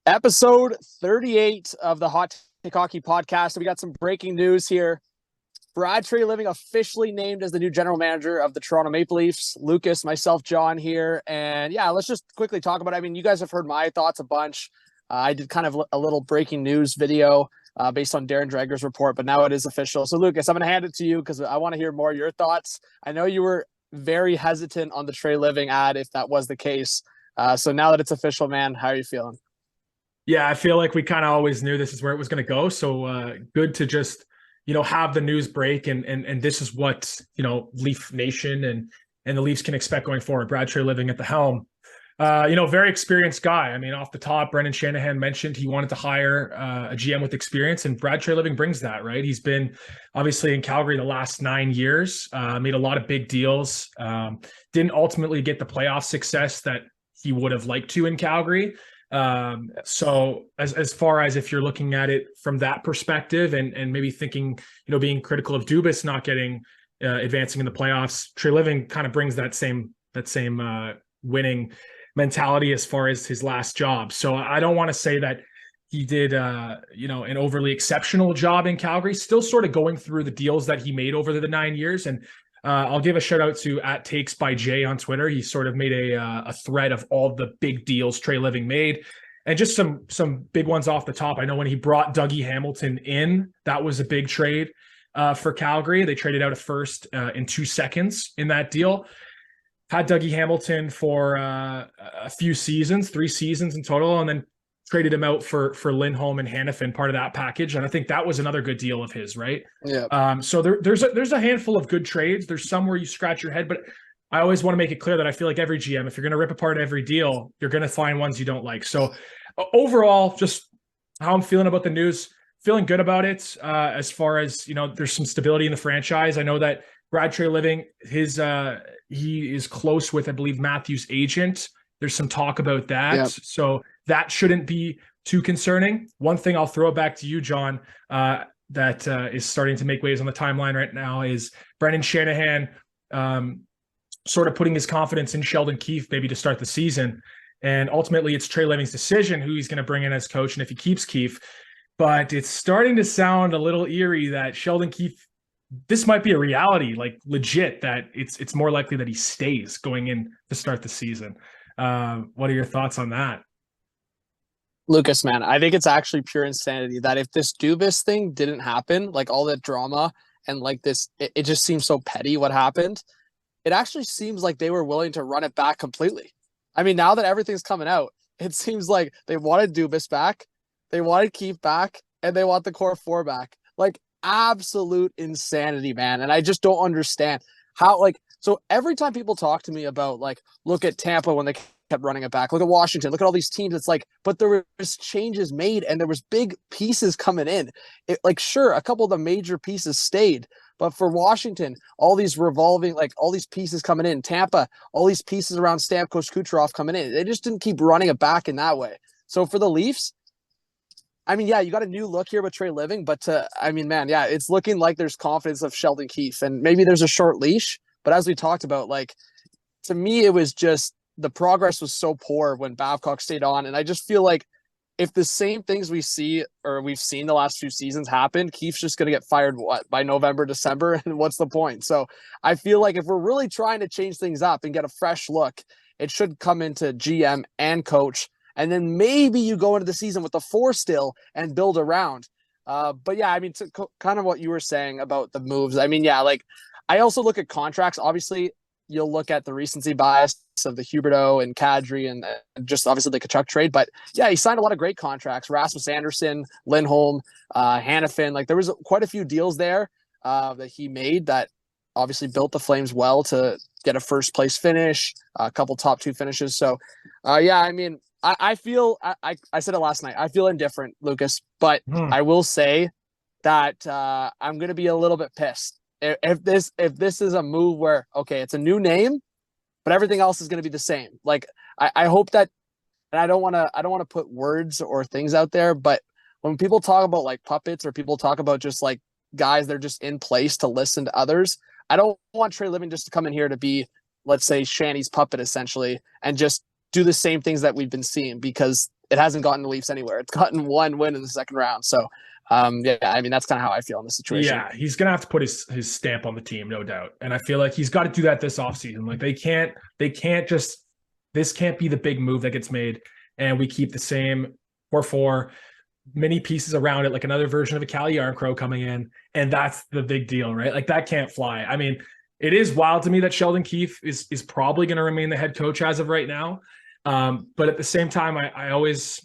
Episode 38 of the Hot Take Hockey podcast. We got some breaking news here. Treliving officially named as the new general manager of the Toronto Maple Leafs. Lucas, myself, John here. And yeah, let's just quickly talk about it. I mean, you guys have heard my thoughts a bunch. I did kind of a little breaking news video based on Darren Dreger's report, but now it is official. So Lucas, I'm going to hand it to you because I want to hear more of your thoughts. I know you were very hesitant on the Treliving ad if that was the case. So now that it's official, man, how are you feeling? Yeah, I feel like we kind of always knew this is where it was going to go. So good to just, have the news break and this is what, Leaf Nation and the Leafs can expect going forward. Brad Treliving at the helm. Very experienced guy. I mean, off the top, Brendan Shanahan mentioned he wanted to hire a GM with experience, and Brad Treliving brings that, right? He's been obviously in Calgary the last 9 years, made a lot of big deals, didn't ultimately get the playoff success that he would have liked to in Calgary. So as far as if you're looking at it from that perspective and maybe thinking, being critical of Dubas not getting advancing in the playoffs, Treliving kind of brings that same winning mentality as far as his last job. So I don't want to say that he did an overly exceptional job in Calgary, still sort of going through the deals that he made over the 9 years. And I'll give a shout out to @takesbyjay on Twitter. He sort of made a thread of all the big deals Treliving made, and just some big ones off the top. I know when he brought Dougie Hamilton in, that was a big trade for Calgary. They traded out a first in 2 seconds in that deal. Had Dougie Hamilton for a few seasons, 3 seasons in total, and then traded him out for Lindholm and Hannafin, part of that package. And I think that was another good deal of his, right? Yeah. So there's a handful of good trades. There's some where you scratch your head, but I always want to make it clear that I feel like every GM, if you're going to rip apart every deal, you're going to find ones you don't like. So overall, just how I'm feeling about the news, feeling good about it. As far as, there's some stability in the franchise. I know that Brad Treliving, he is close with, I believe, Matthew's agent. There's some talk about that. Yep. So that shouldn't be too concerning. One thing I'll throw it back to you, John, that is starting to make waves on the timeline right now is Brendan Shanahan sort of putting his confidence in Sheldon Keefe maybe to start the season. And ultimately, it's Treliving's decision who he's going to bring in as coach and if he keeps Keefe. But it's starting to sound a little eerie that Sheldon Keefe, this might be a reality, like legit, that it's more likely that he stays going in to start the season. What are your thoughts on that? Lucas, man, I think it's actually pure insanity that if this Dubas thing didn't happen, like all that drama and like this, it just seems so petty what happened. It actually seems like they were willing to run it back completely. I mean, now that everything's coming out, it seems like they wanted Dubas back, they wanted Keefe back, and they want the core four back. Like absolute insanity, man. And I just don't understand how, so every time people talk to me about look at Tampa when they kept running it back, look at Washington, look at all these teams, it's but there was changes made and there was big pieces coming in. Sure, a couple of the major pieces stayed, but for Washington, all these revolving, all these pieces coming in, Tampa, all these pieces around Stamkos, Kucherov coming in, they just didn't keep running it back in that way. So for the Leafs, I mean, yeah, you got a new look here with Treliving, but it's looking like there's confidence of Sheldon Keefe, and maybe there's a short leash. But as we talked about, to me, it was just the progress was so poor when Babcock stayed on. And I just feel like if the same things we've seen the last few seasons happen, Keefe's just going to get fired, by November, December? And what's the point? So I feel like if we're really trying to change things up and get a fresh look, it should come into GM and coach. And then maybe you go into the season with the 4 still and build around. But yeah, I mean, kind of what you were saying about the moves. I mean, yeah, I also look at contracts. Obviously, you'll look at the recency bias of the Huberdeau and Kadri and just obviously the Tkachuk trade. But yeah, he signed a lot of great contracts. Rasmus Anderson, Lindholm, Hannafin. There was quite a few deals there that he made that obviously built the Flames well to get a first place finish, a couple top 2 finishes. So yeah, I mean, I feel, I said it last night, I feel indifferent, Lucas, but I will say that I'm going to be a little bit pissed. If this is a move where, okay, it's a new name, but everything else is going to be the same. I hope that, and I don't want to put words or things out there, but when people talk about puppets or people talk about just guys, they're just in place to listen to others. I don't want Treliving just to come in here to be, let's say, Shanny's puppet essentially, and just do the same things that we've been seeing, because it hasn't gotten the Leafs anywhere. It's gotten one win in the second round. So, yeah, I mean, that's kind of how I feel in this situation. Yeah, he's gonna have to put his stamp on the team, no doubt. And I feel like he's got to do that this offseason. Like they can't just, this can't be the big move that gets made and we keep the same 4-4 many pieces around it, like another version of a Calle Yarncrow coming in, and that's the big deal, right? Like that can't fly. I mean, it is wild to me that Sheldon Keefe is probably going to remain the head coach as of right now. But at the same time, I always,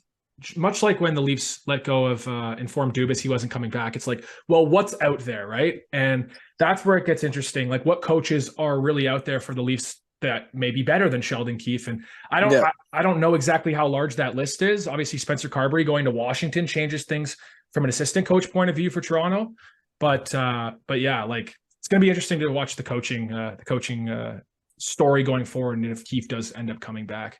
much like when the Leafs let go of Informed Dubas, he wasn't coming back. It's like, well, what's out there, right? And that's where it gets interesting. Like, what coaches are really out there for the Leafs that may be better than Sheldon Keefe? And I don't know exactly how large that list is. Obviously, Spencer Carberry going to Washington changes things from an assistant coach point of view for Toronto. But yeah, like it's going to be interesting to watch the coaching story going forward, and if Keefe does end up coming back.